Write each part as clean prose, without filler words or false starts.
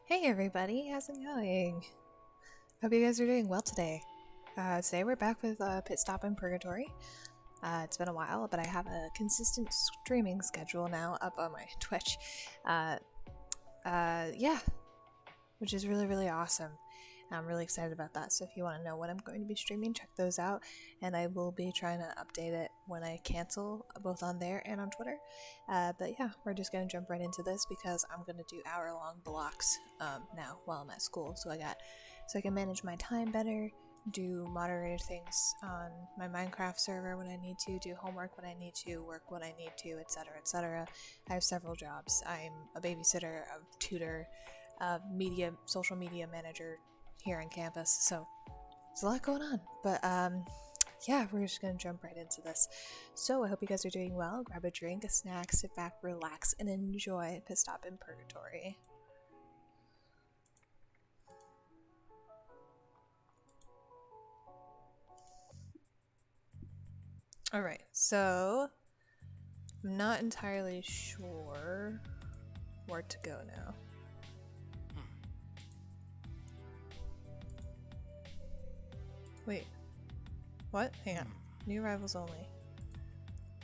Hey everybody, how's it going? Hope you guys are doing well today. Today we're back with Pitstop and Purgatory. It's been a while, but I have a consistent streaming schedule now up on my Twitch. Yeah, which is really awesome. I'm really excited about that, so if you want to know when I'm going to be streaming, check those out, and I will be trying to update it when I cancel, both on there and on Twitter. But yeah, we're just going to jump right into this because I'm going to do hour-long blocks now while I'm at school, so I can manage my time better, do moderator things on my Minecraft server when I need to, do homework when I need to, work when I need to, etc, etc. I have several jobs. I'm a babysitter, a tutor, social media manager here on campus, so there's a lot going on. But yeah, we're just gonna jump right into this. So I hope you guys are doing well. Grab a drink, a snack, sit back, relax, and enjoy Pitstop in Purgatory. Alright, so I'm not entirely sure where to go now. Wait, what? Hang on. New arrivals only.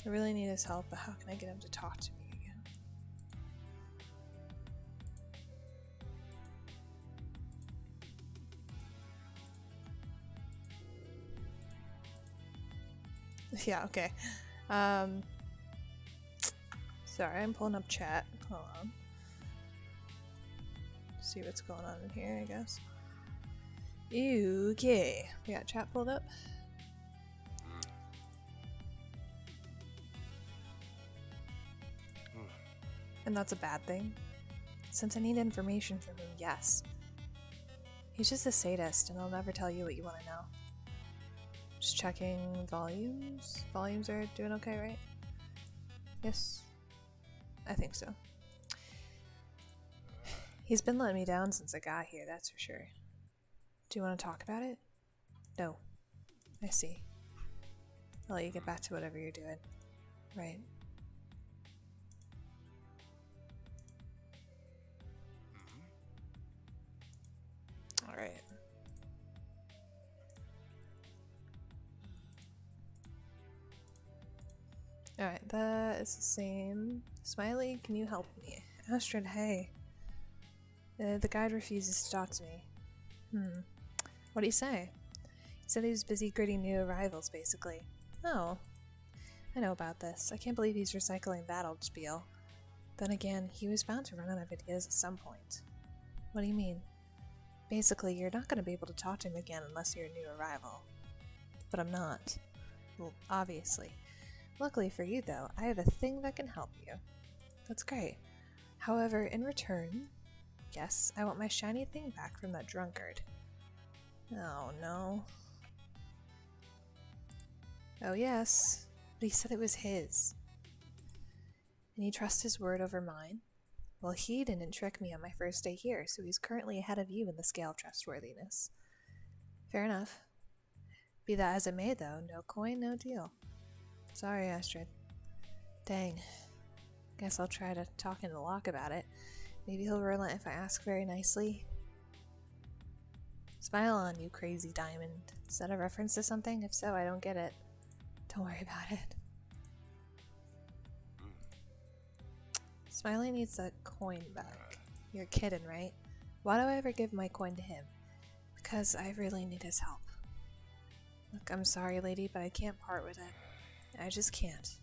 I really need his help, but how can I get him to talk to me again? Yeah, okay. Sorry, I'm pulling up chat. Hold on. See what's going on in here, I guess. Okay. We got chat pulled up. And that's a bad thing. Since I need information from him, yes. He's just a sadist, and I'll never tell you what you want to know. Just checking volumes. Volumes are doing okay, right? Yes. I think so. He's been letting me down since I got here, that's for sure. Do you want to talk about it? No. I see. I'll let you get back to whatever you're doing. Right. Alright. Alright, that is the same. Smiley, can you help me? Astrid, hey. The guide refuses to talk to me. What did he say? He said he was busy greeting new arrivals, basically. Oh. I know about this. I can't believe he's recycling that old spiel. Then again, he was bound to run out of ideas at some point. What do you mean? Basically, you're not going to be able to talk to him again unless you're a new arrival. But I'm not. Well, obviously. Luckily for you, though, I have a thing that can help you. That's great. However, in return, yes, I want my shiny thing back from that drunkard. Oh, no. Oh, yes. But he said it was his. And you trust his word over mine? Well, he didn't trick me on my first day here, so he's currently ahead of you in the scale of trustworthiness. Fair enough. Be that as it may, though, no coin, no deal. Sorry, Astrid. Dang. Guess I'll try to talk in the lock about it. Maybe he'll relent if I ask very nicely. Smile on, you crazy diamond. Is that a reference to something? If so, I don't get it. Don't worry about it. Smiley needs that coin back. You're kidding, right? Why do I ever give my coin to him? Because I really need his help. Look, I'm sorry, lady, but I can't part with it. I just can't.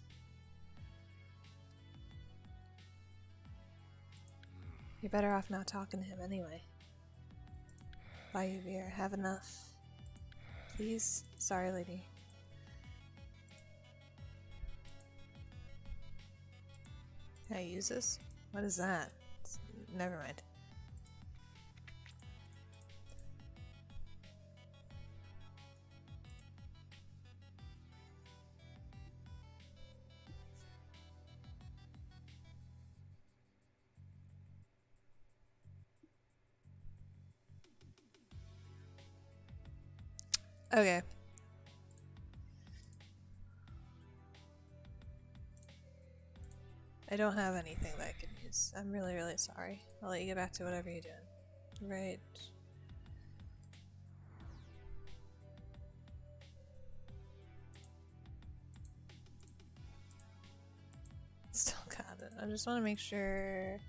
You're better off not talking to him anyway. Buy you beer. Have enough. Please? Sorry, lady. Can I use this? What is that? Never mind. Okay. I don't have anything that I can use. I'm really sorry. I'll let you get back to whatever you're doing. Right. Still got it. I just want to make sure.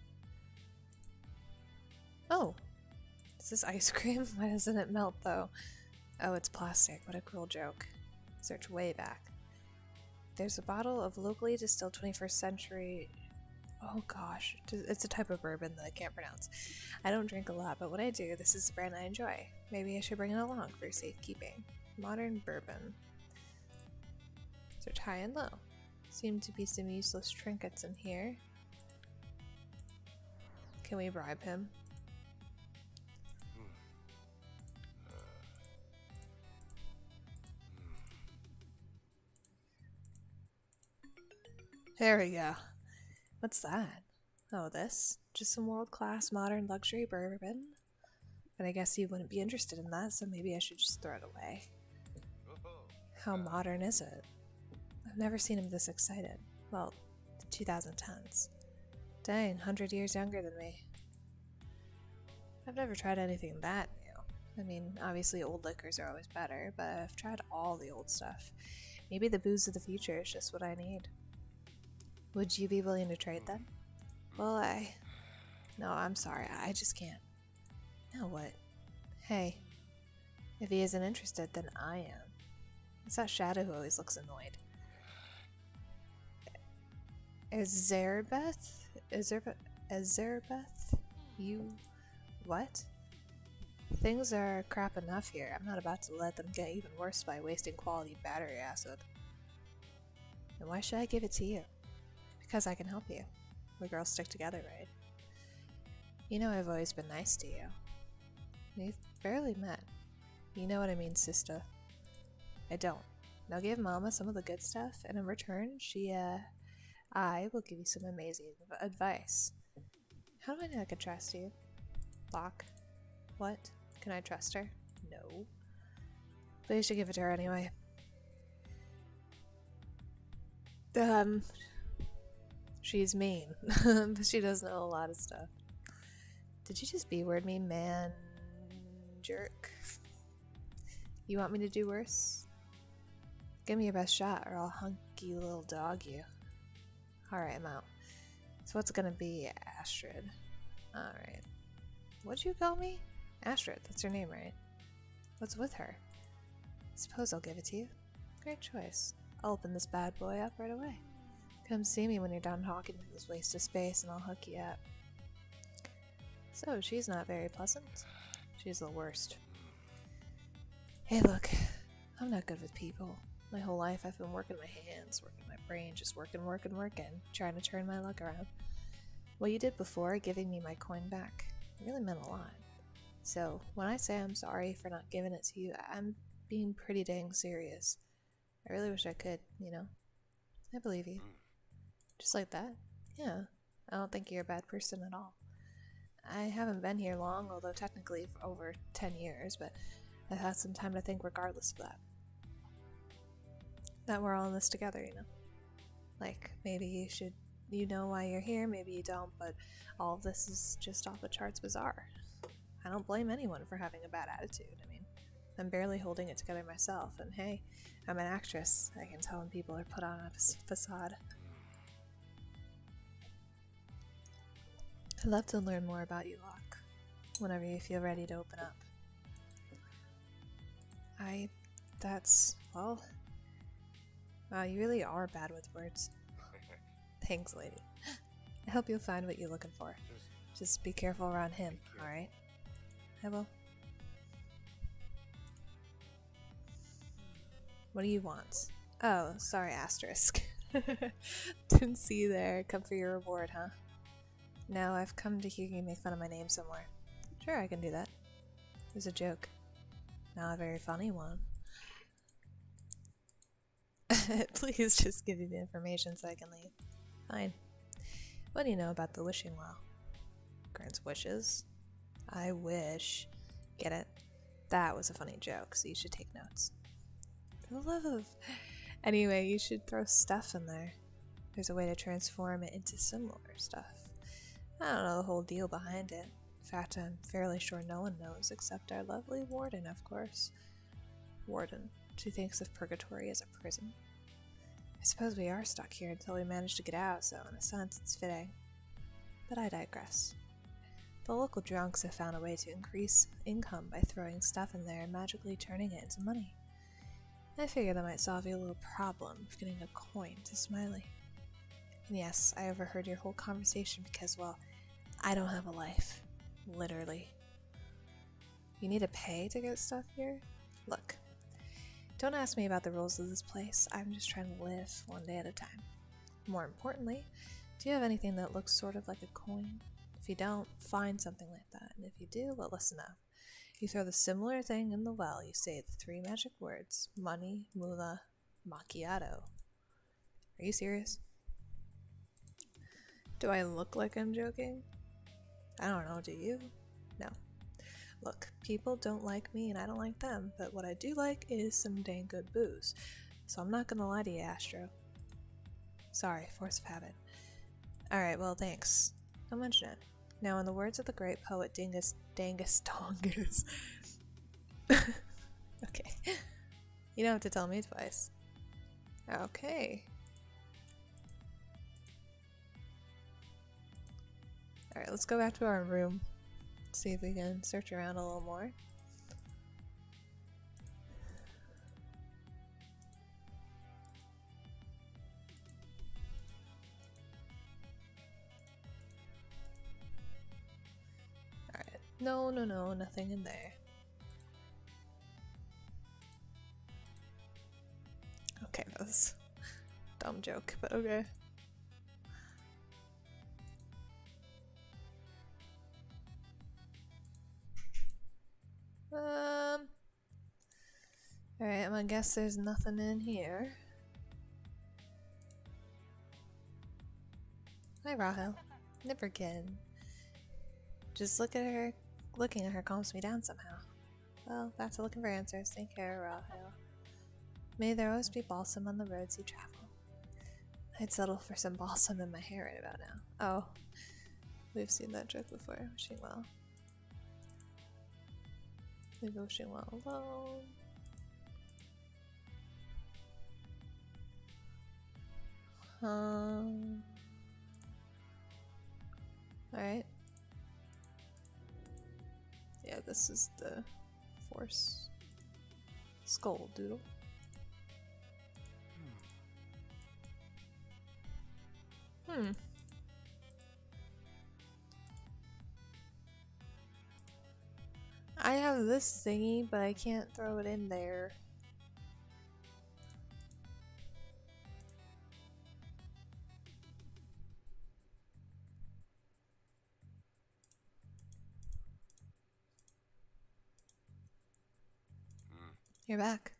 Oh, is this ice cream? Why doesn't it melt though? Oh, it's plastic. What a cruel joke. Search way back. There's a bottle of locally distilled 21st century. Oh gosh, it's a type of bourbon that I can't pronounce. I don't drink a lot, but when I do, this is the brand I enjoy. Maybe I should bring it along for safekeeping. Modern bourbon. Search high and low. Seem to be some useless trinkets in here. Can we bribe him? There we go. What's that? Oh, this? Just some world-class modern luxury bourbon? But I guess you wouldn't be interested in that, so maybe I should just throw it away. How modern is it? I've never seen him this excited. Well, the 2010s. Dang, 100 years younger than me. I've never tried anything that new. I mean, obviously old liquors are always better, but I've tried all the old stuff. Maybe the booze of the future is just what I need. Would you be willing to trade then? Well, No, I'm sorry, I just can't. Now what? Hey, if he isn't interested, then I am. It's that Shadow who always looks annoyed. Azerbeth? You... what? Things are crap enough here. I'm not about to let them get even worse by wasting quality battery acid. And why should I give it to you? Because I can help you. We girls stick together, right? You know I've always been nice to you. We've barely met. You know what I mean, sister. I don't. Now give Mama some of the good stuff, and in return, I will give you some amazing advice. How do I know I can trust you? Locke. What? Can I trust her? No. But you should give it to her anyway. She's mean, but she does know a lot of stuff. Did you just B-word me, man? Jerk. You want me to do worse? Give me your best shot, or I'll hunky little dog you. Alright, I'm out. So what's it gonna be, Astrid? Alright. What'd you call me? Astrid, that's her name, right? What's with her? Suppose I'll give it to you. Great choice. I'll open this bad boy up right away. Come see me when you're done talking to this waste of space and I'll hook you up. So, she's not very pleasant. She's the worst. Hey look, I'm not good with people. My whole life I've been working my hands, working my brain, just working, trying to turn my luck around. What you did before, giving me my coin back, really meant a lot. So, when I say I'm sorry for not giving it to you, I'm being pretty dang serious. I really wish I could, you know? I believe you. Just like that? Yeah. I don't think you're a bad person at all. I haven't been here long, although technically for over 10 years, but I've had some time to think regardless of that. That we're all in this together, you know? Like, maybe you know why you're here, maybe you don't, but all of this is just off the charts bizarre. I don't blame anyone for having a bad attitude. I mean, I'm barely holding it together myself, and hey, I'm an actress. I can tell when people are put on a facade. I'd love to learn more about you, Locke, whenever you feel ready to open up. Well, wow, you really are bad with words. Thanks, lady. I hope you'll find what you're looking for. Just be careful around him, alright? I will. What do you want? Oh, sorry, asterisk. Didn't see you there. Come for your reward, huh? No, I've come to hear you make fun of my name somewhere. Sure, I can do that. It was a joke. Not a very funny one. Please just give me the information so I can leave. Fine. What do you know about the wishing well? Grants wishes. I wish. Get it? That was a funny joke, so you should take notes. For the love of... Anyway, you should throw stuff in there. There's a way to transform it into similar stuff. I don't know the whole deal behind it. fact, I'm fairly sure no one knows except our lovely warden, of course. Warden. She thinks of Purgatory as a prison. I suppose we are stuck here until we manage to get out, so in a sense it's fitting. But I digress. The local drunks have found a way to increase income by throwing stuff in there and magically turning it into money. I figured that might solve your little problem of getting a coin to Smiley. And yes, I overheard your whole conversation because, well, I don't have a life. Literally. You need to pay to get stuff here? Look. Don't ask me about the rules of this place. I'm just trying to live one day at a time. More importantly, do you have anything that looks sort of like a coin? If you don't, find something like that. And if you do, well, listen up. You throw the similar thing in the well. You say the 3 magic words. Money, moolah, macchiato. Are you serious? Do I look like I'm joking? I don't know, do you? No. Look, people don't like me and I don't like them, but what I do like is some dang good booze. So I'm not gonna lie to you, Astro. Sorry, force of habit. Alright, well, thanks. Don't mention it. Now, in the words of the great poet Dangus Dongus. Okay. You don't have to tell me twice. Okay. Alright, let's go back to our room. See if we can search around a little more. Alright. No, nothing in there. Okay, that was a dumb joke, but okay. Alright, I'm gonna guess there's nothing in here. Hi, Rahel. Never kidding. Just looking at her calms me down somehow. Well, back to looking for answers. Take care, Rahel. May there always be balsam on the roads you travel. I'd settle for some balsam in my hair right about now. Oh, we've seen that joke before. Wishing well. Leave wishing well alone. Alright. Yeah, this is the force skull doodle. I have this thingy, but I can't throw it in there. You're back.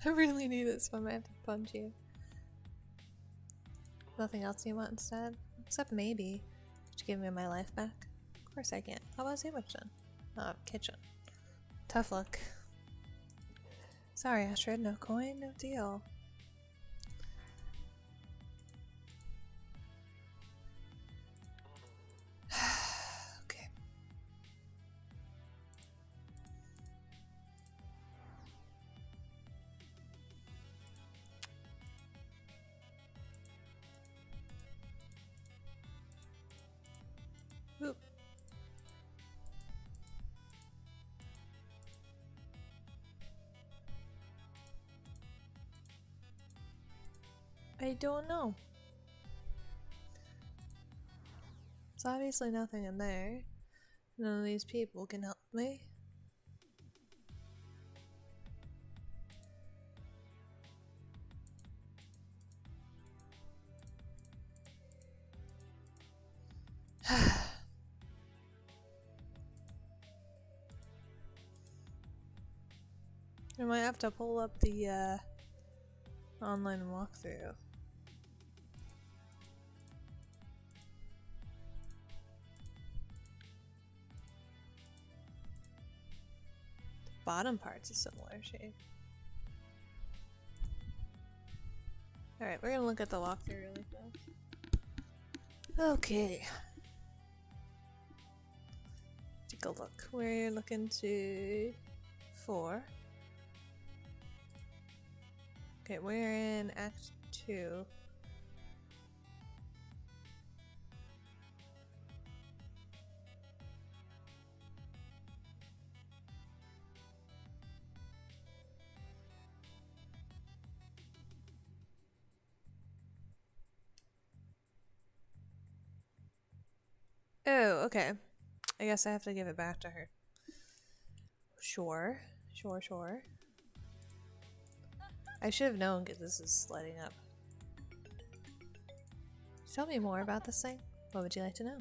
I really need this one. I have to punch you. Nothing else you want instead? Except maybe. Could you give me my life back? Of course I can. How about a sandwich then? Kitchen. Tough luck. Sorry, Astrid, no coin, no deal. Okay. Oop. I don't know. There's obviously nothing in there. None of these people can help me. I might have to pull up the online walkthrough. bottom part's a similar shade. Alright, we're gonna look at the walkthrough really fast. Okay. Take a look. We're looking to 4. Okay, we're in Act 2. Oh, okay. I guess I have to give it back to her. Sure. Sure. I should have known because this is lighting up. Tell me more about this thing. What would you like to know?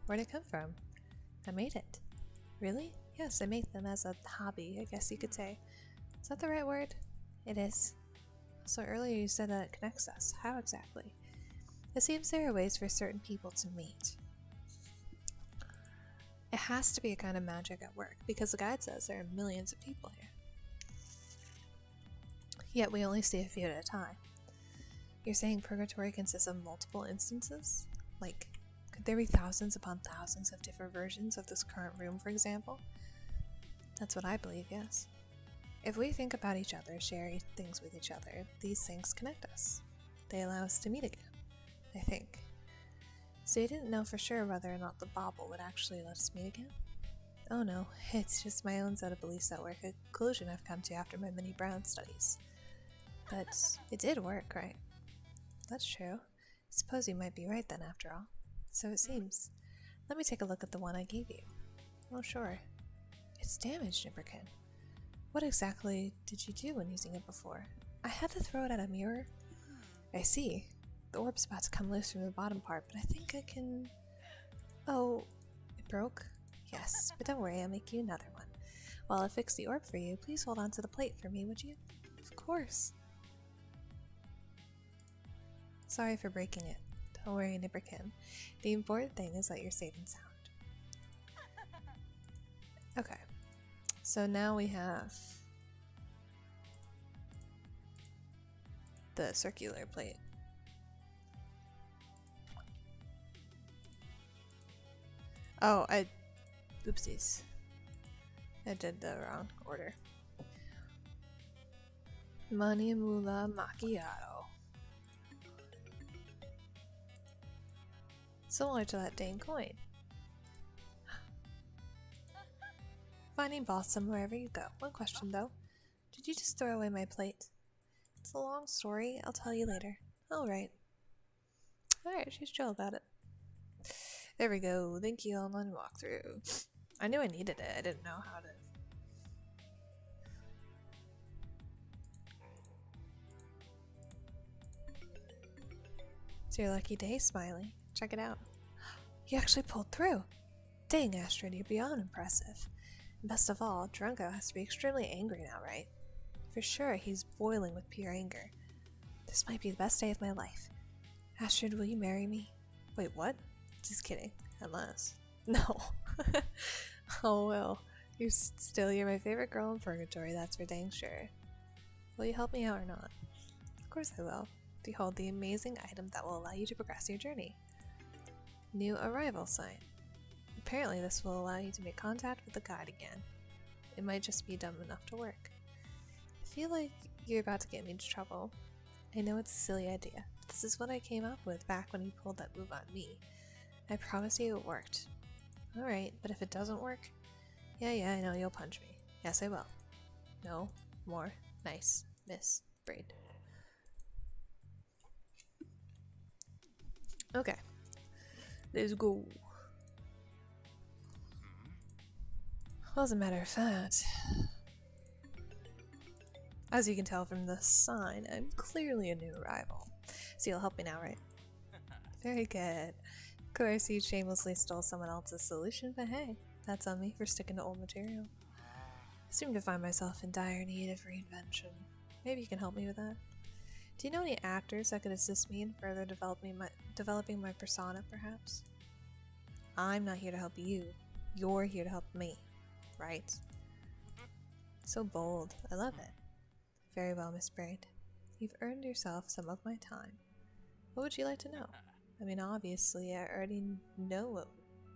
Where'd it come from? I made it. Really? Yes, I made them as a hobby, I guess you could say. Is that the right word? It is. So earlier you said that it connects us. How exactly? It seems there are ways for certain people to meet. It has to be a kind of magic at work, because the guide says there are millions of people here. Yet we only see a few at a time. You're saying Purgatory consists of multiple instances? Like, could there be thousands upon thousands of different versions of this current room, for example? That's what I believe, yes. If we think about each other, share things with each other, these things connect us. They allow us to meet again, I think. So you didn't know for sure whether or not the bauble would actually let us meet again? Oh no, it's just my own set of beliefs at work, a conclusion I've come to after my many Brown studies. But it did work, right? That's true. I suppose you might be right then after all. So it seems. Let me take a look at the one I gave you. Oh sure. It's damaged, Nipperkin. What exactly did you do when using it before? I had to throw it at a mirror. I see. The orb's about to come loose from the bottom part, but I think I can... Oh, it broke? Yes, but don't worry, I'll make you another one. While I fix the orb for you, please hold on to the plate for me, would you? Of course. Sorry for breaking it. Don't worry, Nipperkin. The important thing is that you're safe and sound. Okay. So now we have the circular plate. Oh, oopsies. I did the wrong order. Money Moolah Macchiato. Similar to that dang coin. Finding balsam wherever you go. One question though. Did you just throw away my plate? It's a long story. I'll tell you later. Alright. Alright, she's chill about it. There we go. Thank you, online walkthrough. I knew I needed it. I didn't know how to. It's your lucky day, Smiley. Check it out. You actually pulled through. Dang, Astrid, you're beyond impressive. And best of all, Drunko has to be extremely angry now, right? For sure, he's boiling with pure anger. This might be the best day of my life. Astrid, will you marry me? Wait, what? Just kidding. Unless. No. Oh well. You're my favorite girl in Purgatory, that's for dang sure. Will you help me out or not? Of course I will. Behold the amazing item that will allow you to progress your journey. New arrival sign. Apparently this will allow you to make contact with the guide again. It might just be dumb enough to work. I feel like you're about to get me into trouble. I know it's a silly idea. This is what I came up with back when you pulled that move on me. I promise you it worked. Alright, but if it doesn't work? Yeah, I know you'll punch me. Yes, I will. No, more. Nice. Miss. Braid. Okay. Let's go. Well, as a matter of fact, as you can tell from the sign, I'm clearly a new arrival. So you'll help me now, right? Very good. Of course, you shamelessly stole someone else's solution, but hey, that's on me for sticking to old material. I seem to find myself in dire need of reinvention. Maybe you can help me with that? Do you know any actors that could assist me in further developing my persona, perhaps? I'm not here to help you. You're here to help me, right? So bold. I love it. Very well, Miss Braid. You've earned yourself some of my time. What would you like to know? I mean, obviously, I already know what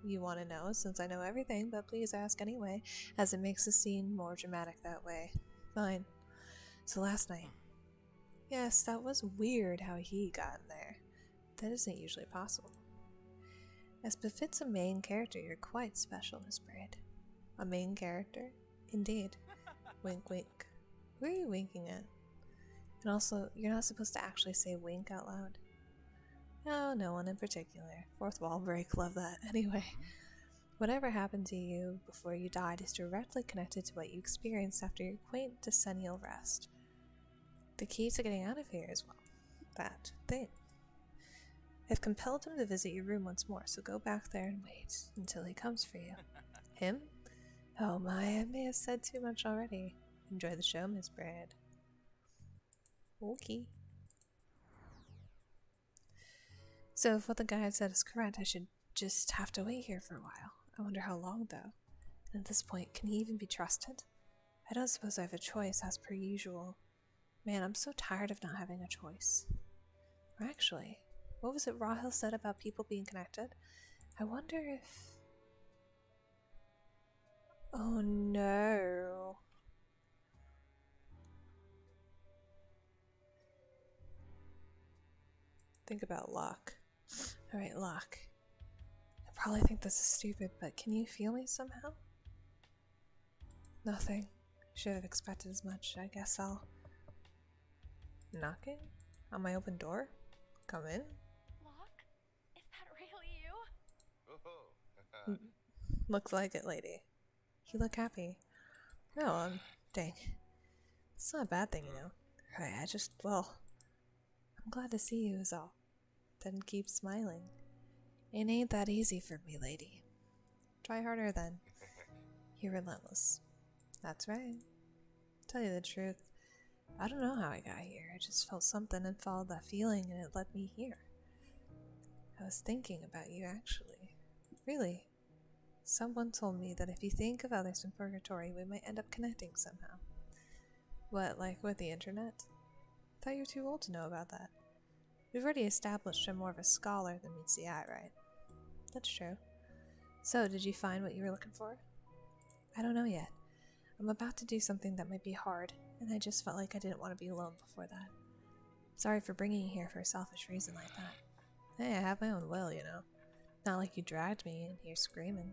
you want to know since I know everything, but please ask anyway, as it makes the scene more dramatic that way. Fine. So last night. Yes, that was weird how he got in there. That isn't usually possible. As befits a main character, you're quite special, Miss Braid. A main character? Indeed. Wink, wink. Who are you winking at? And also, you're not supposed to actually say wink out loud. Oh, no one in particular. Fourth wall break, love that. Anyway, whatever happened to you before you died is directly connected to what you experienced after your quaint decennial rest. The key to getting out of here is, well, that thing. I've compelled him to visit your room once more, so go back there and wait until he comes for you. Him? Oh my, I may have said too much already. Enjoy the show, Miss Braid. Okay. So if what the guide said is correct, I should just have to wait here for a while. I wonder how long, though. And at this point, can he even be trusted? I don't suppose I have a choice, as per usual. Man, I'm so tired of not having a choice. Or actually, what was it Rahil said about people being connected? I wonder if... Oh no. Think about Locke. Alright, Locke. I probably think this is stupid, but can you feel me somehow? Nothing. Should have expected as much. I guess I'll... Knocking? On my open door? Come in? Locke? Is that really you? Looks like it, lady. You look happy. No, dang. It's not a bad thing, you know. Right, well, I'm glad to see you is all. Then keep smiling. It ain't that easy for me, lady. Try harder then. You're relentless. That's right. Tell you the truth, I don't know how I got here. I just felt something and followed that feeling and it led me here. I was thinking about you, actually. Really. Someone told me that if you think of others in Purgatory, we might end up connecting somehow. What, like with the internet? I thought you were too old to know about that. We've already established I'm more of a scholar than meets the eye, right? That's true. So, did you find what you were looking for? I don't know yet. I'm about to do something that might be hard, and I just felt like I didn't want to be alone before that. Sorry for bringing you here for a selfish reason like that. Hey, I have my own will, you know. Not like you dragged me in here screaming.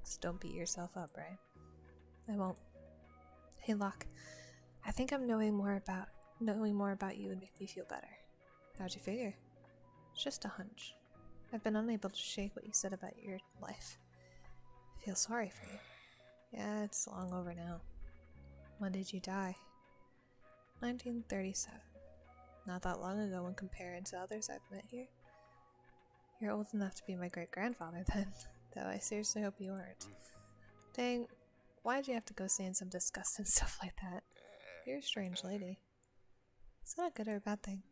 So don't beat yourself up, right? I won't. Hey, Locke. I think knowing more about you would make me feel better. How'd you figure? It's just a hunch. I've been unable to shake what you said about your life. I feel sorry for you. Yeah, it's long over now. When did you die? 1937. Not that long ago when compared to others I've met here. You're old enough to be my great-grandfather then, though I seriously hope you aren't. Dang, why'd you have to go saying some disgusting stuff like that? You're a strange lady. Is that a good or a bad thing?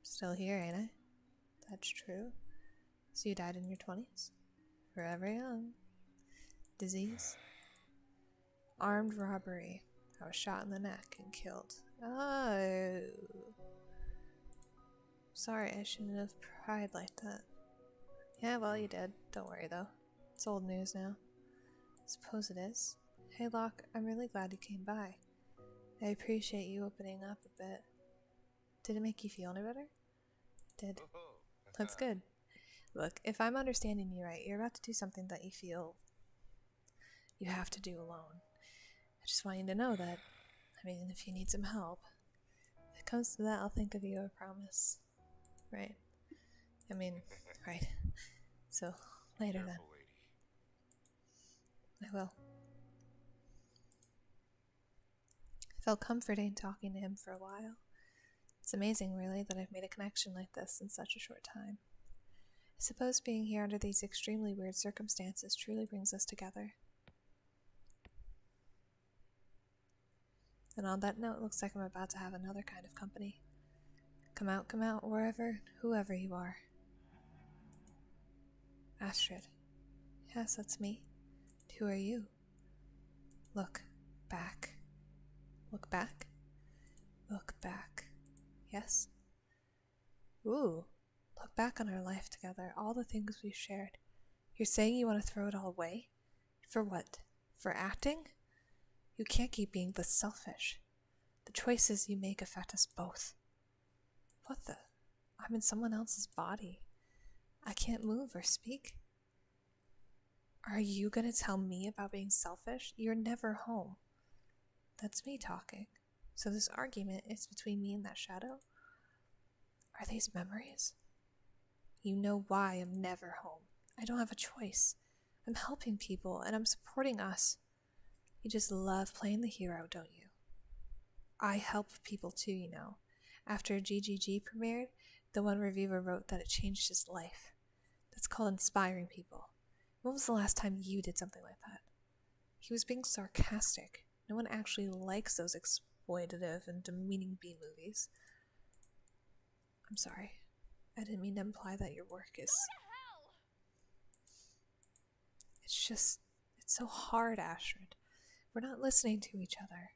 Still here, ain't I? That's true. So you died in your 20s? Forever young. Disease? Armed robbery. I was shot in the neck and killed. Oh. Sorry, I shouldn't have cried like that. Yeah, well, you did. Don't worry, though. It's old news now. Suppose it is. Hey, Locke, I'm really glad you came by. I appreciate you opening up a bit. Did it make you feel any better? Did. That's good. Look, if I'm understanding you right, you're about to do something that you feel you have to do alone. I just want you to know that, I mean, if you need some help, if it comes to that, I'll think of you, I promise. Right. I mean, right. So, later then. I will. I felt comforting talking to him for a while. It's amazing, really, that I've made a connection like this in such a short time. I suppose being here under these extremely weird circumstances truly brings us together. And on that note, looks like I'm about to have another kind of company. Come out, wherever, whoever you are. Astrid. Yes, that's me. Who are you? Look, back. Look back. Look back. Yes? Ooh. Look back on our life together, all the things we've shared. You're saying you want to throw it all away? For what? For acting? You can't keep being this selfish. The choices you make affect us both. What the? I'm in someone else's body. I can't move or speak. Are you gonna tell me about being selfish? You're never home. That's me talking. So this argument is between me and that shadow? Are these memories? You know why I'm never home. I don't have a choice. I'm helping people and I'm supporting us. You just love playing the hero, don't you? I help people too, you know. After GGG premiered, the one reviewer wrote that it changed his life. That's called inspiring people. When was the last time you did something like that? He was being sarcastic. No one actually likes those exploitative and demeaning B-movies. I'm sorry. I didn't mean to imply that your work is... It's so hard, Astrid. We're not listening to each other.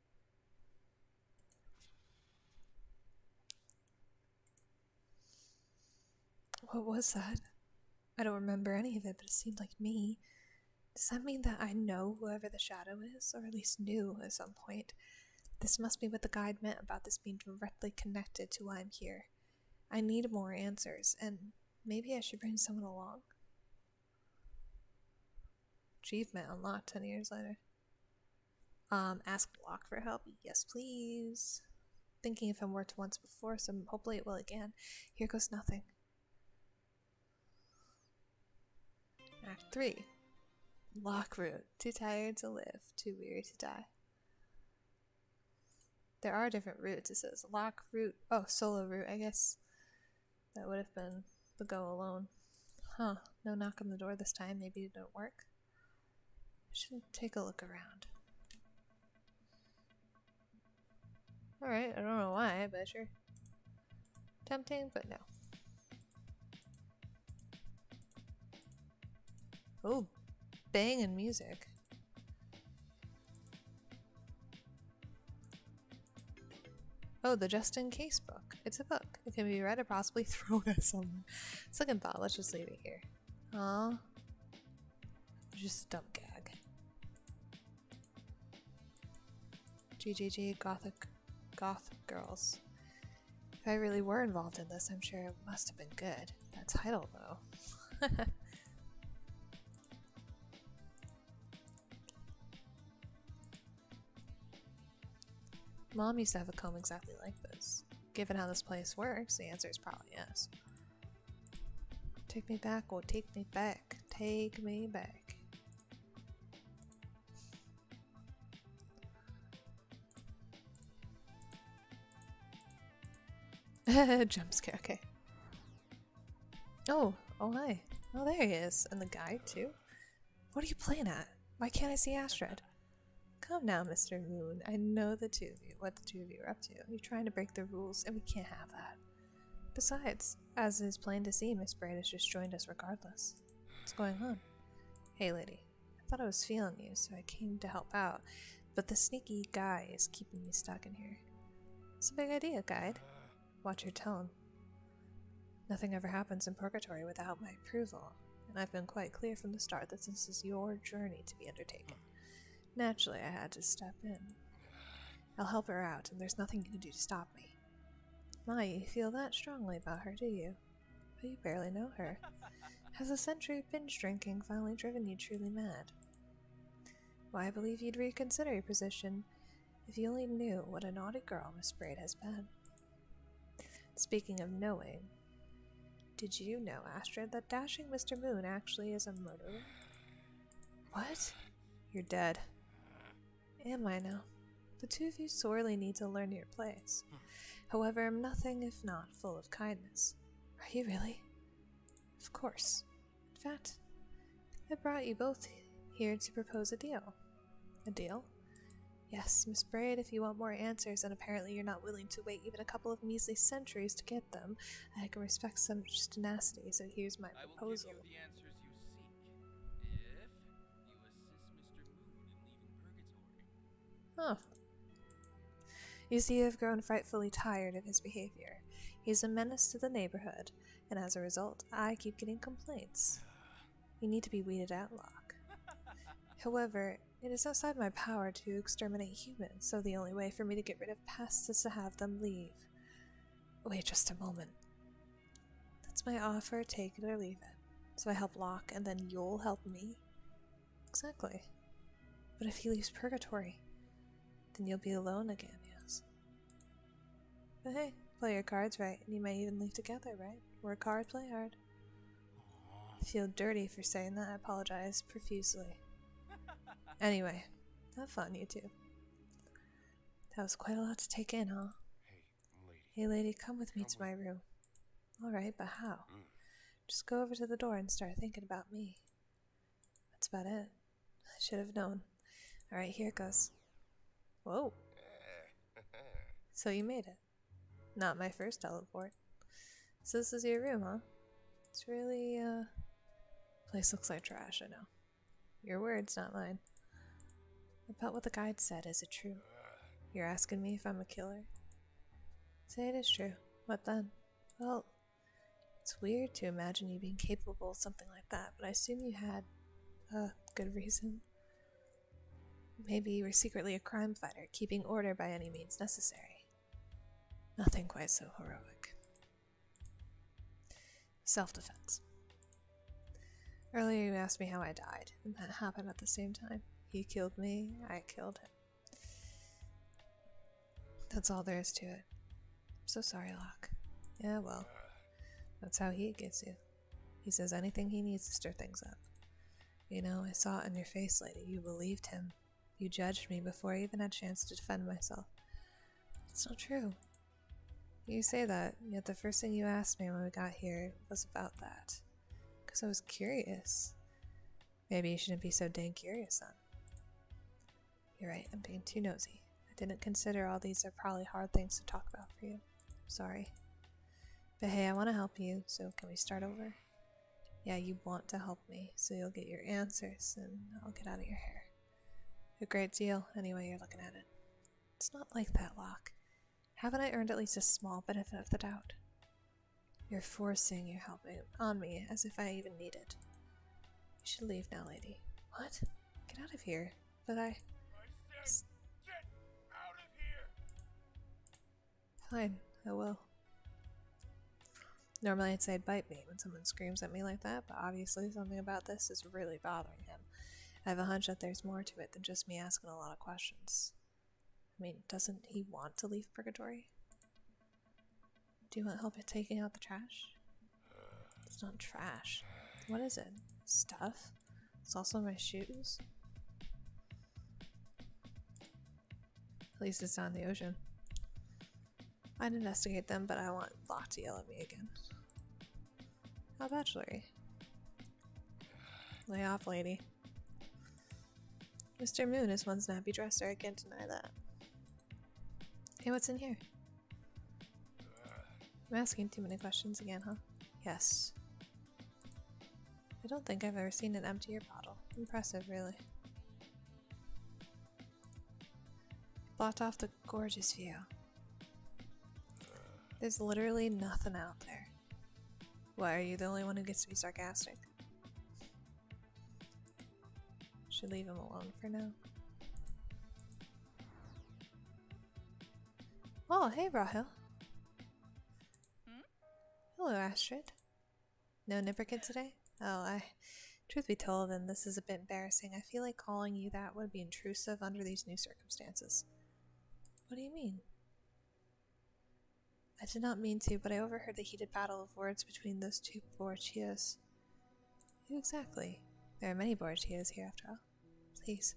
What was that? I don't remember any of it, but it seemed like me. Does that mean that I know whoever the shadow is, or at least knew at some point? This must be what the guide meant about this being directly connected to why I'm here. I need more answers, and maybe I should bring someone along. Achievement unlocked 10 years later. Ask Locke for help. Yes, please. Thinking if it worked once before, so hopefully it will again. Here goes nothing. Act 3. Locke route. Too tired to live. Too weary to die. There are different routes. It says Locke route. Oh, solo route, I guess. That would have been the go alone. Huh. No knock on the door this time. Maybe it didn't work. I should take a look around. Alright, I don't know why, but sure. Tempting, but no. Oh, banging music. Oh, the just in case book. It's a book. It can be read or possibly thrown at someone. Second thought, let's just leave it here. Aw. Just a dumb gag. GGG, goth girls. If I really were involved in this, I'm sure it must have been good. That title, though. Mom used to have a comb exactly like this. Given how this place works, the answer is probably yes. Take me back, or take me back. Take me back. Jump scare, okay. Oh hi. Oh, there he is. And the guy, too? What are you playing at? Why can't I see Astrid? Come now, Mr. Moon. I know what the two of you are up to. You're trying to break the rules, and we can't have that. Besides, as is plain to see, Miss Braid has just joined us regardless. What's going on? Hey, lady. I thought I was feeling you, so I came to help out, but the sneaky guy is keeping me stuck in here. It's a big idea, guide. Watch your tone. Nothing ever happens in Purgatory without my approval, and I've been quite clear from the start that this is your journey to be undertaken. Naturally, I had to step in. I'll help her out, and there's nothing you can do to stop me. My, you feel that strongly about her, do you? But you barely know her. Has a century of binge drinking finally driven you truly mad? Why, I believe you'd reconsider your position if you only knew what a naughty girl Miss Braid has been. Speaking of knowing, did you know, Astrid, that dashing Mr. Moon actually is a murderer? What? You're dead. Am I now? The two of you sorely need to learn your place. However, I'm nothing if not full of kindness. Are you really? Of course. In fact, I brought you both here to propose a deal. A deal? Yes, Miss Braid, if you want more answers, and apparently you're not willing to wait even a couple of measly centuries to get them, I can respect some tenacity, so here's my proposal. I will give you the answers you seek, if you assist Mr. Moon in leaving Purgatory. Huh. You see, I've grown frightfully tired of his behavior. He's a menace to the neighborhood, and as a result, I keep getting complaints. You need to be weeded out, Locke. However, it is outside my power to exterminate humans, so the only way for me to get rid of pests is to have them leave. Wait just a moment. That's my offer, take it or leave it. So I help Locke, and then you'll help me? Exactly. But if he leaves Purgatory, then you'll be alone again, yes? But hey, play your cards right, and you may even leave together, right? Work hard, play hard. I feel dirty for saying that, I apologize profusely. Anyway, have fun, you two. That was quite a lot to take in, huh? Hey lady, come with me to my room. Alright, but how? Just go over to the door and start thinking about me. That's about it. I should have known. Alright, here it goes. Whoa. So you made it. Not my first teleport. So this is your room, huh? It's really, place looks like trash, I know. Your words, not mine. About what the guide said, is it true? You're asking me if I'm a killer? Say it is true. What then? Well, it's weird to imagine you being capable of something like that, but I assume you had a good reason. Maybe you were secretly a crime fighter, keeping order by any means necessary. Nothing quite so heroic. Self-defense. Earlier you asked me how I died, and that happened at the same time. He killed me, I killed him. That's all there is to it. I'm so sorry, Locke. Yeah, well, that's how he gets you. He says anything he needs to stir things up. You know, I saw it in your face, lady. You believed him. You judged me before I even had a chance to defend myself. It's not true. You say that, yet the first thing you asked me when we got here was about that. Because I was curious. Maybe you shouldn't be so dang curious then. You're right, I'm being too nosy. I didn't consider all these are probably hard things to talk about for you. Sorry. But hey, I want to help you, so can we start over? Yeah, you want to help me, so you'll get your answers, and I'll get out of your hair. A great deal, anyway you're looking at it. It's not like that, Locke. Haven't I earned at least a small benefit of the doubt? You're forcing your help on me, as if I even need it. You should leave now, lady. What? Get out of here. But I said, get out of here! Fine, I will. Normally I'd say bite me when someone screams at me like that, but obviously something about this is really bothering him. I have a hunch that there's more to it than just me asking a lot of questions. I mean, doesn't he want to leave Purgatory? Do you want help at taking out the trash? It's not trash. What is it? Stuff? It's also my shoes? At least it's not in the ocean. I'd investigate them, but I want Locke to yell at me again. How bachelor-y? Lay off, lady. Mr. Moon is one snappy dresser, I can't deny that. Hey, what's in here? I'm asking too many questions again, huh? Yes. I don't think I've ever seen an emptier bottle. Impressive, really. Blocked off the gorgeous view. There's literally nothing out there. Why, are you the only one who gets to be sarcastic? Should leave him alone for now. Oh, hey, Rahel. Hello, Astrid. No Nipperkid today? Oh, truth be told, and this is a bit embarrassing, I feel like calling you that would be intrusive under these new circumstances. What do you mean? I did not mean to, but I overheard the heated battle of words between those two Borgias. Who exactly? There are many Borgias here, after all. Please.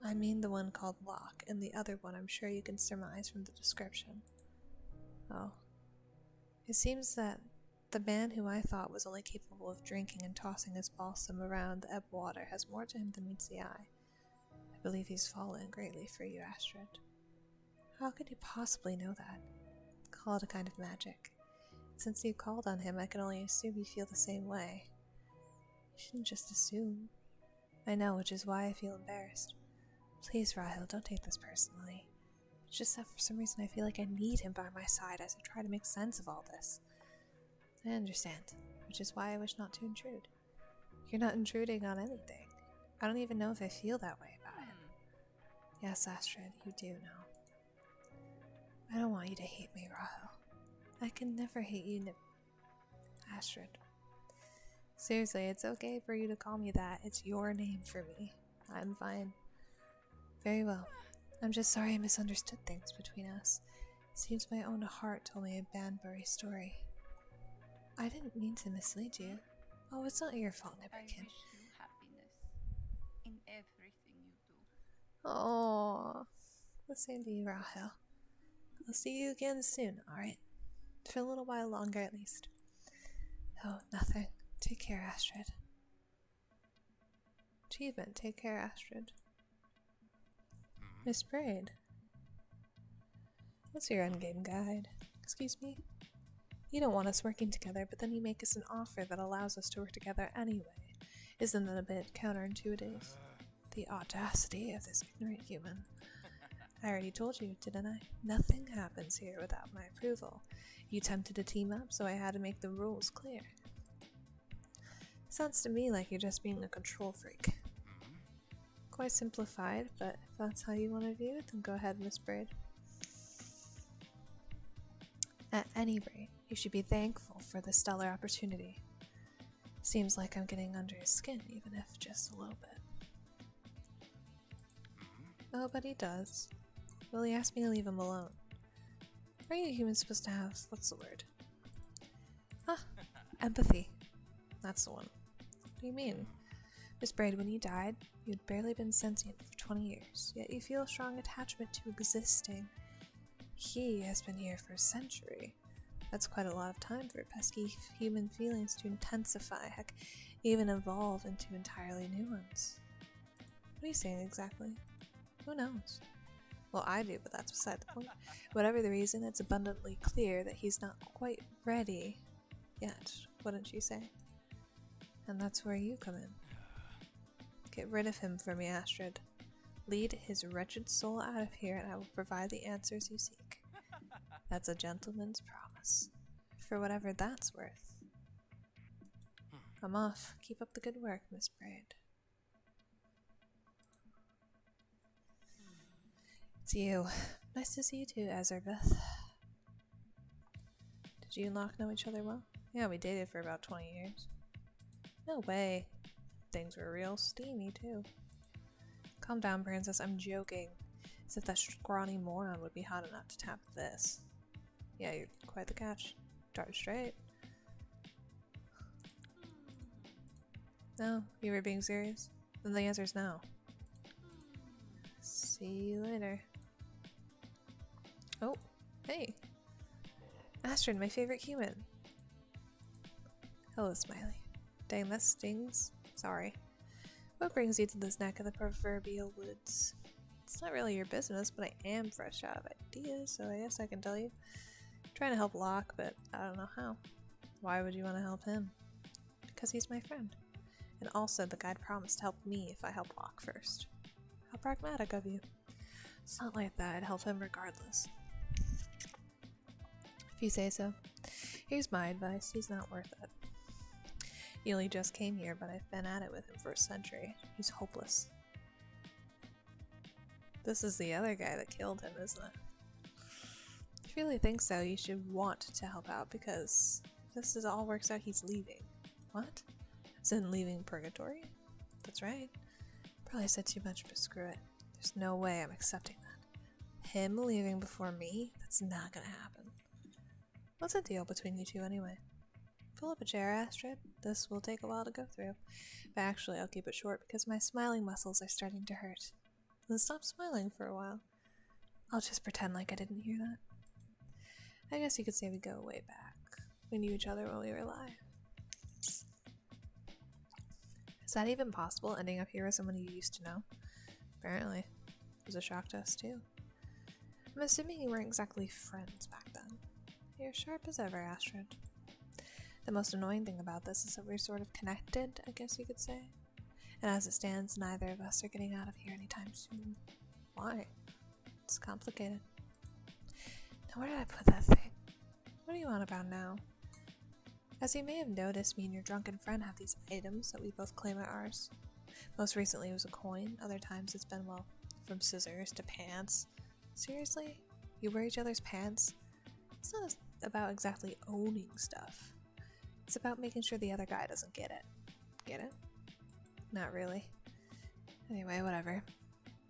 I mean the one called Locke, and the other one I'm sure you can surmise from the description. Oh. It seems that the man who I thought was only capable of drinking and tossing his balsam around the ebb water has more to him than meets the eye. I believe he's fallen greatly for you, Astrid. How could you possibly know that? Call it a kind of magic. Since you called on him, I can only assume you feel the same way. You shouldn't just assume. I know, which is why I feel embarrassed. Please, Rahel, don't take this personally. It's just that for some reason I feel like I need him by my side as I try to make sense of all this. I understand, which is why I wish not to intrude. You're not intruding on anything. I don't even know if I feel that way about him. Yes, Astrid, you do know. I don't want you to hate me, Rahel. I can never hate you, Astrid. Seriously, it's okay for you to call me that. It's your name for me. I'm fine. Very well. I'm just sorry I misunderstood things between us. Seems my own heart told me a Banbury story. I didn't mean to mislead you. Oh, it's not your fault, I Nibberkin. wish you happiness in everything you do. Oh, the same to you, Rahel. I'll see you again soon, alright? For a little while longer, at least. Oh, nothing. Take care, Astrid. Achievement. Take care, Astrid. Miss Braid. What's your endgame guide? Excuse me? You don't want us working together, but then you make us an offer that allows us to work together anyway. Isn't that a bit counterintuitive? The audacity of this ignorant human. I already told you, didn't I? Nothing happens here without my approval. You tempted to team up, so I had to make the rules clear. Sounds to me like you're just being a control freak. Quite simplified, but if that's how you want to view it, then go ahead, Miss Braid. At any rate, you should be thankful for the stellar opportunity. Seems like I'm getting under his skin, even if just a little bit. Oh, but he does. Well, he asked me to leave him alone. Are you humans supposed to have, what's the word? Ah, empathy. That's the one. What do you mean? Miss Braid, when you died, you'd barely been sentient for 20 years, yet you feel a strong attachment to existing. He has been here for a century. That's quite a lot of time for pesky human feelings to intensify, heck, even evolve into entirely new ones. What are you saying exactly? Who knows? Well, I do, but that's beside the point. Whatever the reason, it's abundantly clear that he's not quite ready yet, wouldn't you say? And that's where you come in. Get rid of him for me, Astrid. Lead his wretched soul out of here, and I will provide the answers you seek. That's a gentleman's promise. For whatever that's worth. I'm off. Keep up the good work, Miss Braid. It's you. Nice to see you too, Azerbeth. Did you and Locke know each other well? Yeah, we dated for about 20 years. No way. Things were real steamy too. Calm down, Princess. I'm joking. As if that scrawny moron would be hot enough to tap this. Yeah, you're quite the catch. Darn straight. No, you were being serious? Then the answer's no. See you later. Oh, hey. Astrid, my favorite human. Hello, Smiley. Dang, that stings. Sorry. What brings you to this neck of the proverbial woods? It's not really your business, but I am fresh out of ideas, so I guess I can tell you. I'm trying to help Locke, but I don't know how. Why would you want to help him? Because he's my friend. And also, the guide promised to help me if I help Locke first. How pragmatic of you. It's not like that, I'd help him regardless. If you say so. Here's my advice, he's not worth it. He only just came here, but I've been at it with him for a century. He's hopeless. This is the other guy that killed him, isn't it? If you really think so, you should want to help out, because if this all works out, he's leaving. What? As in leaving Purgatory? That's right. Probably said too much, but screw it. There's no way I'm accepting that. Him leaving before me? That's not gonna happen. What's the deal between you two anyway? Pull up a chair, Astrid. This will take a while to go through. But actually, I'll keep it short because my smiling muscles are starting to hurt. Then stop smiling for a while. I'll just pretend like I didn't hear that. I guess you could say we go way back. We knew each other when we were alive. Is that even possible, ending up here with someone you used to know? Apparently. It was a shock to us too. I'm assuming you weren't exactly friends back then. You're sharp as ever, Astrid. The most annoying thing about this is that we're sort of connected, I guess you could say. And as it stands, neither of us are getting out of here anytime soon. Why? It's complicated. Now, where did I put that thing? What are you on about now? As you may have noticed, me and your drunken friend have these items that we both claim are ours. Most recently it was a coin, other times it's been, well, from scissors to pants. Seriously? You wear each other's pants? It's not about exactly owning stuff. It's about making sure the other guy doesn't get it. Get it? Not really. Anyway, whatever.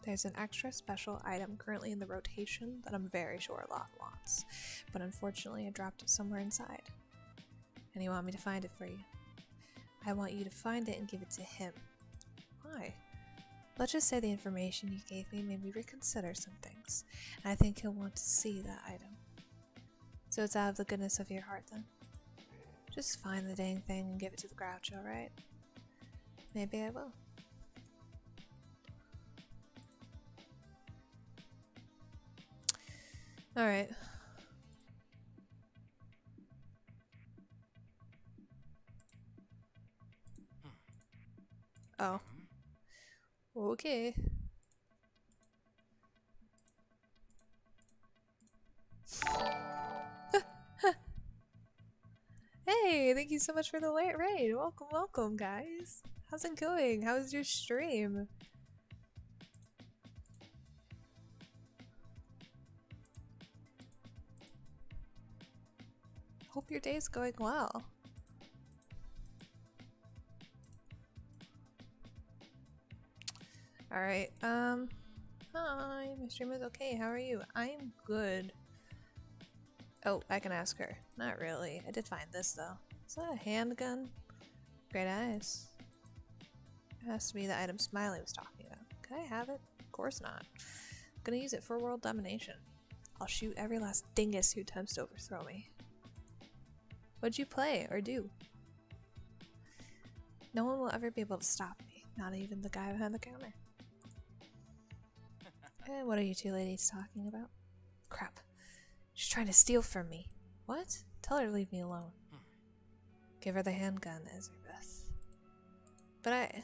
There's an extra special item currently in the rotation that I'm very sure Locke wants, but unfortunately I dropped it somewhere inside. And you want me to find it for you? I want you to find it and give it to him. Why? Let's just say the information you gave me made me reconsider some things, and I think he'll want to see that item. So it's out of the goodness of your heart then? Just find the dang thing and give it to the Grouch, alright? Maybe I will. Alright. Oh. Okay. Hey, thank you so much for the late raid. Welcome, welcome, guys. How's it going? How's your stream? Hope your day's going well. Alright, hi, my stream is okay. How are you? I'm good. Oh, I can ask her. Not really. I did find this though. Is that a handgun? Great eyes. It has to be the item Smiley was talking about. Can I have it? Of course not. I'm gonna use it for world domination. I'll shoot every last dingus who attempts to overthrow me. What'd you play or do? No one will ever be able to stop me. Not even the guy behind the counter. And what are you two ladies talking about? Crap. She's trying to steal from me. What? Tell her to leave me alone. Give her the handgun, Ezrabeth. But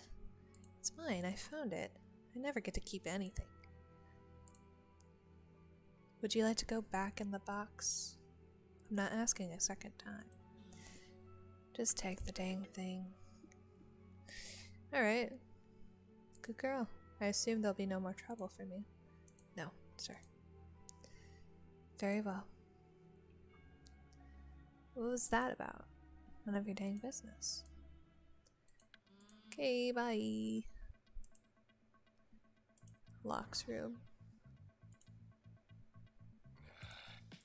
it's mine. I found it. I never get to keep anything. Would you like to go back in the box? I'm not asking a second time. Just take the dang thing. Alright. Good girl. I assume there'll be no more trouble for me. No, sir. Very well. What was that about? None of your dang business. Okay, bye. Locke's room.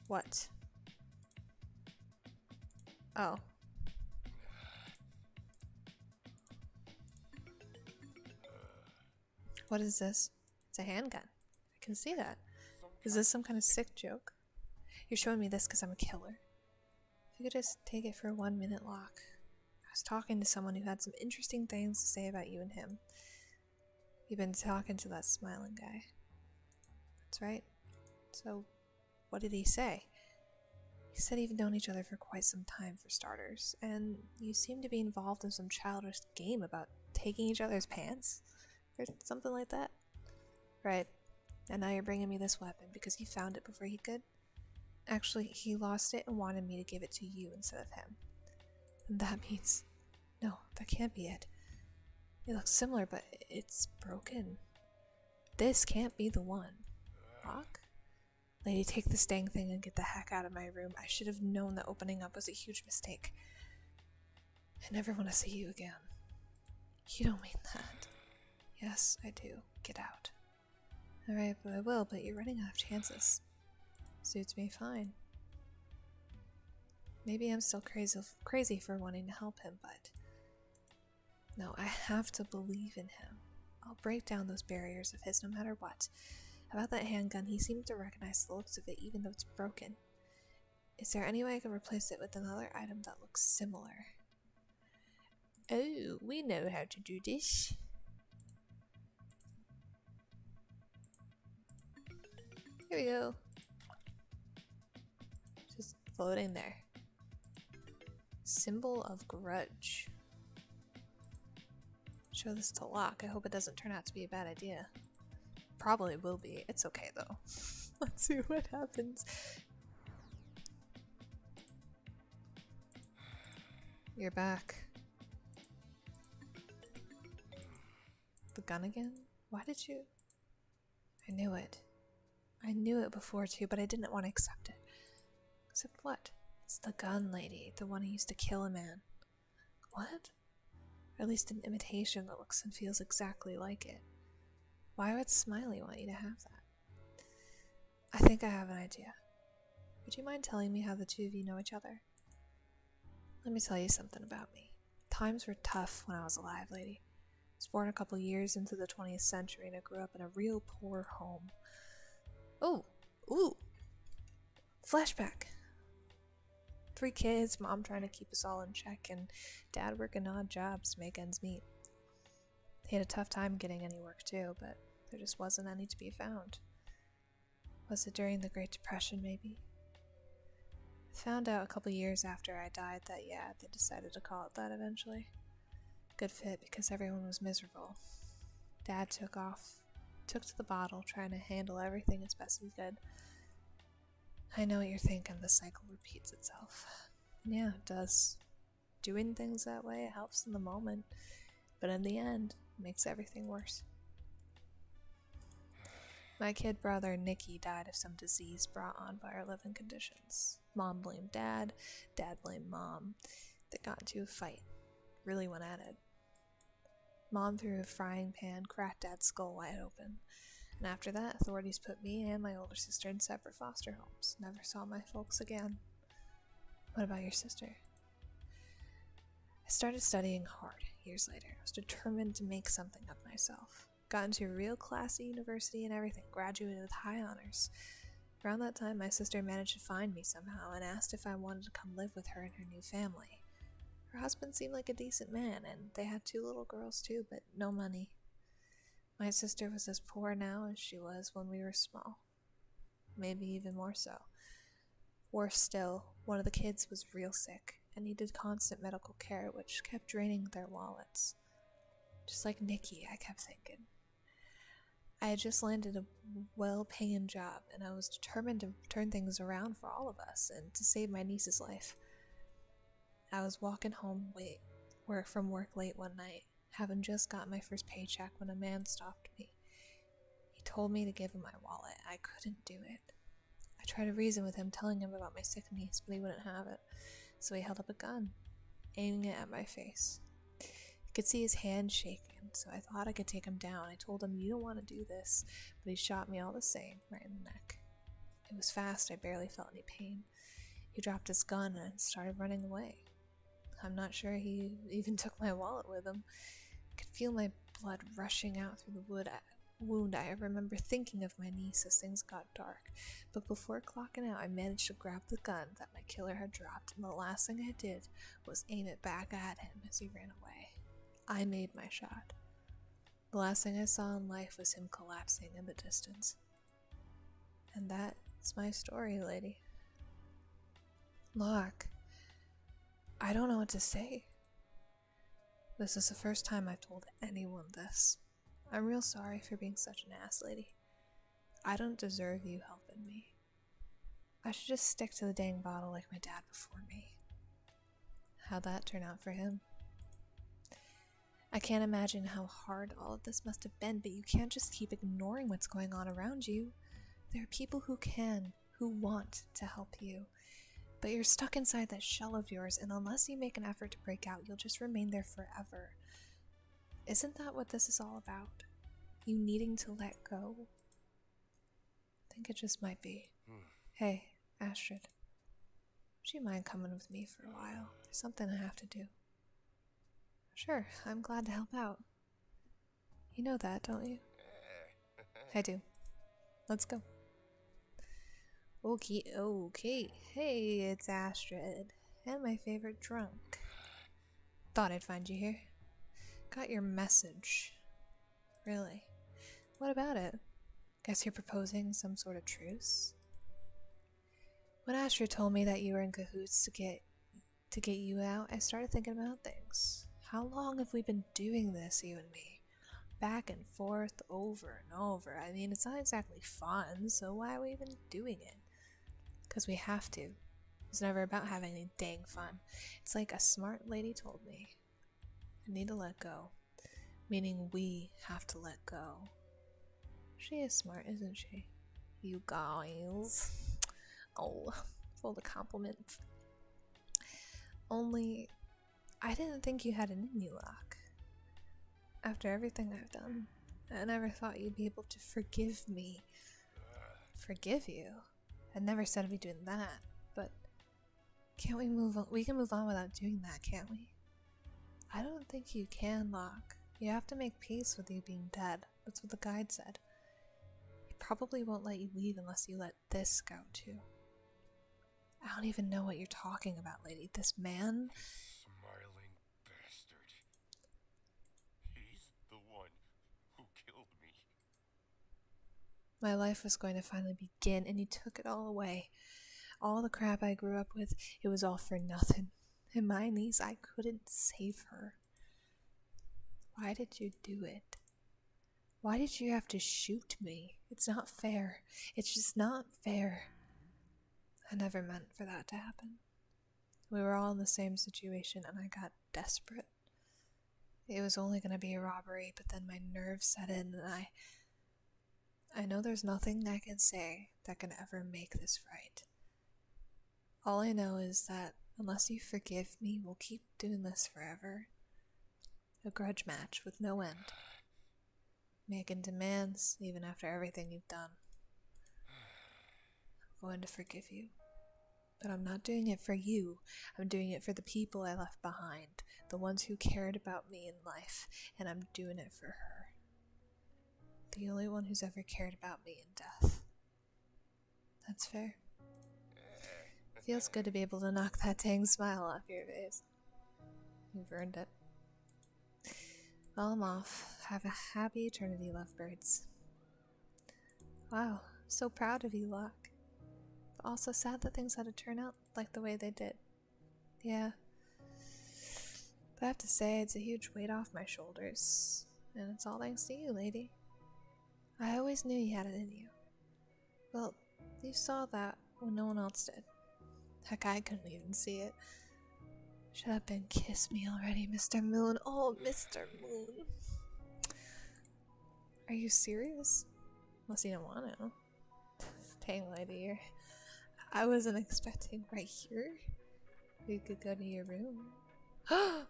What? Oh. What is this? It's a handgun. I can see that. Is this some kind of sick joke? You're showing me this because I'm a killer. If you could just take it for 1 minute, Locke. I was talking to someone who had some interesting things to say about you and him. You've been talking to that smiling guy. That's right. So, what did he say? He said you've known each other for quite some time, for starters, and you seem to be involved in some childish game about taking each other's pants? Or something like that? Right. And now you're bringing me this weapon because he found it before he could? Actually, he lost it and wanted me to give it to you instead of him. And that means... No, that can't be it. It looks similar, but it's broken. This can't be the one. Locke? Lady, take this dang thing and get the heck out of my room. I should have known that opening up was a huge mistake. I never want to see you again. You don't mean that. Yes, I do. Get out. Alright, but I will, but you're running out of chances. Suits me fine. Maybe I'm still crazy for wanting to help him, but... No, I have to believe in him. I'll break down those barriers of his no matter what. About that handgun, he seemed to recognize the looks of it even though it's broken. Is there any way I can replace it with another item that looks similar? Oh, we know how to do this. Here we go. Just floating there. Symbol of grudge. Show this to Locke. I hope it doesn't turn out to be a bad idea. Probably will be. It's okay though. Let's see what happens. You're back. The gun again? Why did you... I knew it. I knew it before too, but I didn't want to accept it. Accept what? It's the gun lady, the one who used to kill a man. What? Or at least an imitation that looks and feels exactly like it. Why would Smiley want you to have that? I think I have an idea. Would you mind telling me how the two of you know each other? Let me tell you something about me. Times were tough when I was alive, lady. I was born a couple years into the 20th century and I grew up in a real poor home. Oh, ooh. Flashback. 3 kids, mom trying to keep us all in check, and dad working odd jobs to make ends meet. He had a tough time getting any work too, but there just wasn't any to be found. Was it during the Great Depression, maybe? I found out a couple years after I died that, yeah, they decided to call it that eventually. Good fit because everyone was miserable. Dad took to the bottle, trying to handle everything as best he could. I know what you're thinking, the cycle repeats itself. Yeah, it does. Doing things that way, it helps in the moment, but in the end, it makes everything worse. My kid brother, Nicky, died of some disease brought on by our living conditions. Mom blamed dad blamed mom. They got into a fight. Really went at it. Mom threw a frying pan, cracked dad's skull wide open. And after that, authorities put me and my older sister in separate foster homes. Never saw my folks again. What about your sister? I started studying hard years later. I was determined to make something of myself. Got into a real classy university and everything, graduated with high honors. Around that time, my sister managed to find me somehow and asked if I wanted to come live with her and her new family. Her husband seemed like a decent man, and they had 2 little girls too, but no money. My sister was as poor now as she was when we were small. Maybe even more so. Worse still, one of the kids was real sick and needed constant medical care, which kept draining their wallets. Just like Nicky, I kept thinking. I had just landed a well-paying job, and I was determined to turn things around for all of us and to save my niece's life. I was walking home from work late one night, having just got my first paycheck when a man stopped me. He told me to give him my wallet. I couldn't do it. I tried to reason with him, telling him about my sick niece, but he wouldn't have it. So he held up a gun, aiming it at my face. I could see his hand shaking, so I thought I could take him down. I told him, "You don't want to do this," but he shot me all the same, right in the neck. It was fast. I barely felt any pain. He dropped his gun and started running away. I'm not sure he even took my wallet with him. I could feel my blood rushing out through the wound. I remember thinking of my niece as things got dark, but before clocking out, I managed to grab the gun that my killer had dropped, and the last thing I did was aim it back at him as he ran away. I made my shot. The last thing I saw in life was him collapsing in the distance. And that's my story, lady. Look, I don't know what to say. This is the first time I've told anyone this. I'm real sorry for being such an ass, lady. I don't deserve you helping me. I should just stick to the dang bottle like my dad before me. How'd that turn out for him? I can't imagine how hard all of this must have been, but you can't just keep ignoring what's going on around you. There are people who want to help you. But you're stuck inside that shell of yours, and unless you make an effort to break out, you'll just remain there forever. Isn't that what this is all about? You needing to let go? I think it just might be. Hey, Astrid. Would you mind coming with me for a while? There's something I have to do. Sure, I'm glad to help out. You know that, don't you? I do. Let's go. Okay. Hey, it's Astrid. And my favorite drunk. Thought I'd find you here. Got your message. Really? What about it? Guess you're proposing some sort of truce? When Astrid told me that you were in cahoots to get you out, I started thinking about things. How long have we been doing this, you and me? Back and forth, over and over. I mean, it's not exactly fun, so why are we even doing it? Because we have to. was never about having any dang fun. It's like a smart lady told me. I need to let go. Meaning we have to let go. She is smart, isn't she? You guys. Oh, full of compliments. Only, I didn't think you had it in you, Locke. After everything I've done, I never thought you'd be able to forgive me. Forgive you? I never said I'd be doing that, but can't we move on? We can move on without doing that, can't we? I don't think you can, Locke. You have to make peace with you being dead. That's what the guide said. He probably won't let you leave unless you let this go too. I don't even know what you're talking about, lady. This man? Smiling bastard. He's the one who killed me. My life was going to finally begin, and you took it all away. All the crap I grew up with, it was all for nothing. And my niece, I couldn't save her. Why did you do it? Why did you have to shoot me? It's not fair. It's just not fair. I never meant for that to happen. We were all in the same situation, and I got desperate. It was only going to be a robbery, but then my nerves set in, and I know there's nothing I can say that can ever make this right. All I know is that unless you forgive me, we'll keep doing this forever. A grudge match with no end. Making demands even after everything you've done. I'm going to forgive you. But I'm not doing it for you. I'm doing it for the people I left behind. The ones who cared about me in life. And I'm doing it for her. The only one who's ever cared about me in death. That's fair. Feels good to be able to knock that dang smile off your face. You've earned it. Well, I'm off. Have a happy eternity, lovebirds. Wow, so proud of you, Locke. But also sad that things had to turn out like the way they did. Yeah. But I have to say, it's a huge weight off my shoulders. And it's all thanks to you, lady. I always knew you had it in you. Well, you saw that when no one else did. Heck, I couldn't even see it. Shut up and kiss me already, Mr. Moon. Oh, Mr. Moon. Are you serious? Unless you don't want to. Dang, lady. I wasn't expecting right here. We could go to your room. Oh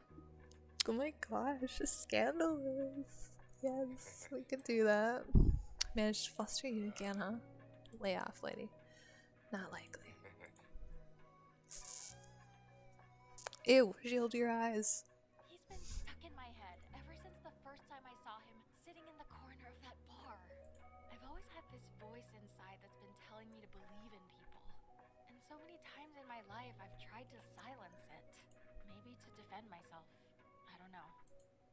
my gosh, scandalous. Yes, we could do that. Managed to fluster you again, huh? Lay off, lady. Not likely. Ew, shield your eyes. He's been stuck in my head ever since the first time I saw him sitting in the corner of that bar. I've always had this voice inside that's been telling me to believe in people. And so many times in my life I've tried to silence it. Maybe to defend myself. I don't know.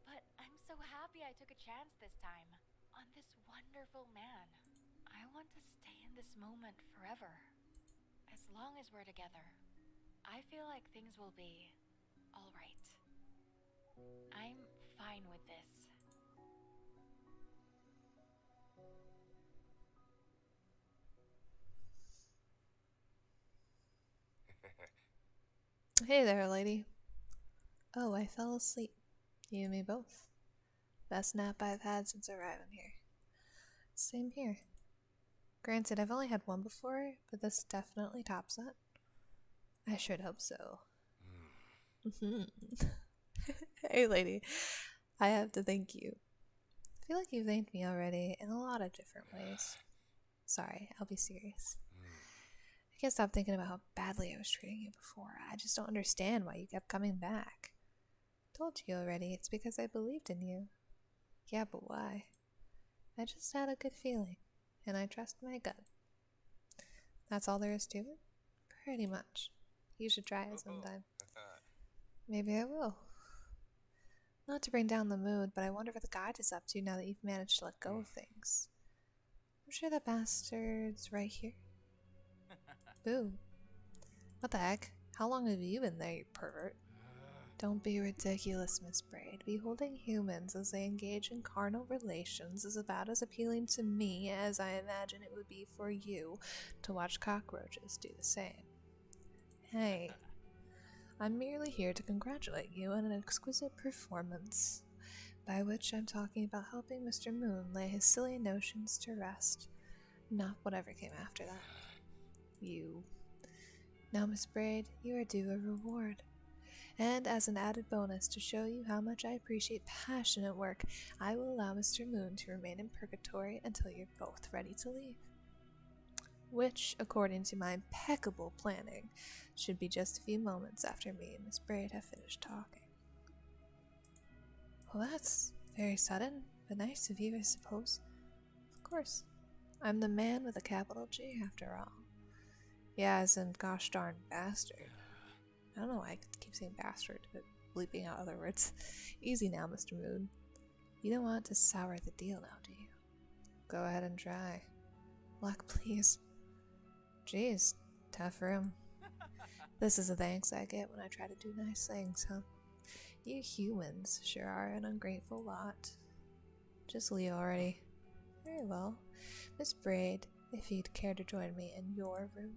But I'm so happy I took a chance this time. On this wonderful man. I want to stay in this moment forever. As long as we're together. I feel like things will be all right. I'm fine with this. Hey there, lady. Oh, I fell asleep. You and me both. Best nap I've had since arriving here. Same here. Granted, I've only had one before, but this definitely tops that. I should hope so. Hey, lady. I have to thank you. I feel like you've thanked me already in a lot of different ways. Sorry, I'll be serious. I can't stop thinking about how badly I was treating you before. I just don't understand why you kept coming back. I told you already, it's because I believed in you. Yeah, but why? I just had a good feeling, and I trust my gut. That's all there is to it? Pretty much. You should try it sometime. Maybe I will. Not to bring down the mood, but I wonder what the guide is up to now that you've managed to let go of things. I'm sure that bastard's right here. Boo. What the heck? How long have you been there, you pervert? Don't be ridiculous, Miss Braid. Beholding humans as they engage in carnal relations is about as appealing to me as I imagine it would be for you to watch cockroaches do the same. Hey, I'm merely here to congratulate you on an exquisite performance, by which I'm talking about helping Mr. Moon lay his silly notions to rest, not whatever came after that. You. Now, Miss Braid, you are due a reward. And as an added bonus to show you how much I appreciate passionate work, I will allow Mr. Moon to remain in Purgatory until you're both ready to leave. Which, according to my impeccable planning, should be just a few moments after me and Miss Braid have finished talking. Well, that's very sudden, but nice of you, I suppose. Of course. I'm the man with a capital G, after all. Yeah, as in gosh darn bastard. I don't know why I keep saying bastard, but bleeping out other words. Easy now, Mr. Moon. You don't want to sour the deal now, do you? Go ahead and try. Luck, please. Jeez, tough room. This is the thanks I get when I try to do nice things, huh? You humans sure are an ungrateful lot. Just leave already. Very well. Miss Braid, if you'd care to join me in your room.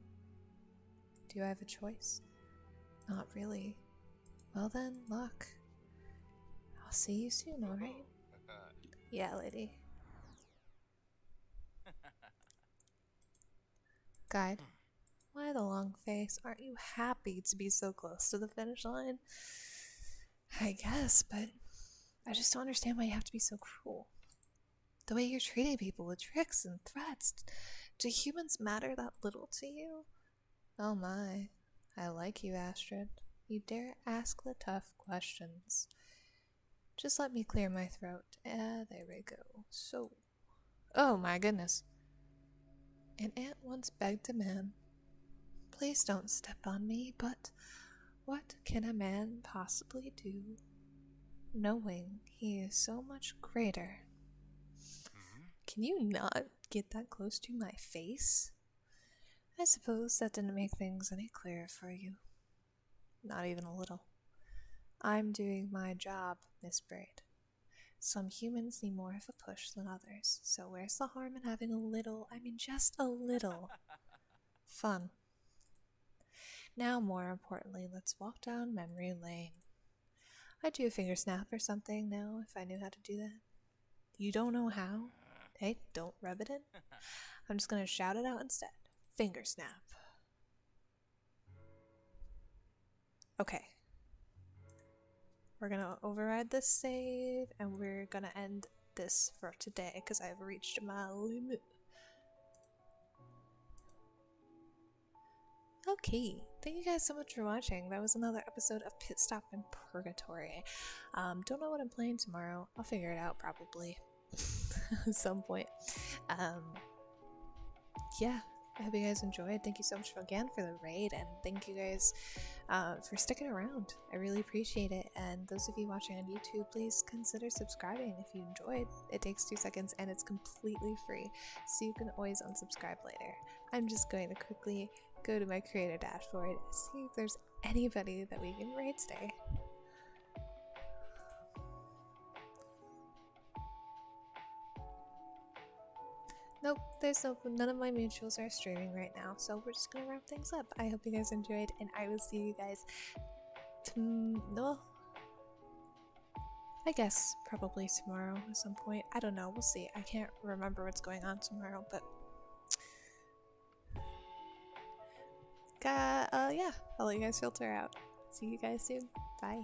Do I have a choice? Not really. Well then, luck. I'll see you soon, alright? Yeah, lady. Guide. Why the long face? Aren't you happy to be so close to the finish line? I guess, but I just don't understand why you have to be so cruel. The way you're treating people with tricks and threats. Do humans matter that little to you? Oh my. I like you, Astrid. You dare ask the tough questions. Just let me clear my throat. There we go. So. Oh my goodness. An ant once begged a man, please don't step on me, but what can a man possibly do, knowing he is so much greater? Can you not get that close to my face? I suppose that didn't make things any clearer for you. Not even a little. I'm doing my job, Miss Braid. Some humans need more of a push than others, so where's the harm in having a little, I mean just a little, fun? Now, more importantly, let's walk down memory lane. I'd do a finger snap or something now if I knew how to do that. You don't know how? Hey, don't rub it in. I'm just gonna shout it out instead. Finger snap. Okay. We're gonna override this save and we're gonna end this for today because I've reached my limit. Okay, thank you guys so much for watching. That was another episode of Pitstop in Purgatory. Don't know what I'm playing tomorrow. I'll figure it out probably at some point. Yeah, I hope you guys enjoyed. Thank you so much again for the raid, and thank you guys for sticking around. I really appreciate it. And those of you watching on YouTube, please consider subscribing if you enjoyed. It takes 2 seconds and it's completely free, so you can always unsubscribe later. I'm just going to quickly go to my creator dashboard, see if there's anybody that we can raid today. Nope, there's none of my mutuals are streaming right now, so we're just gonna wrap things up. I hope you guys enjoyed, and I will see you guys no, I guess probably tomorrow at some point. I don't know, we'll see. I can't remember what's going on tomorrow, but yeah, I'll let you guys filter out. See you guys soon. Bye.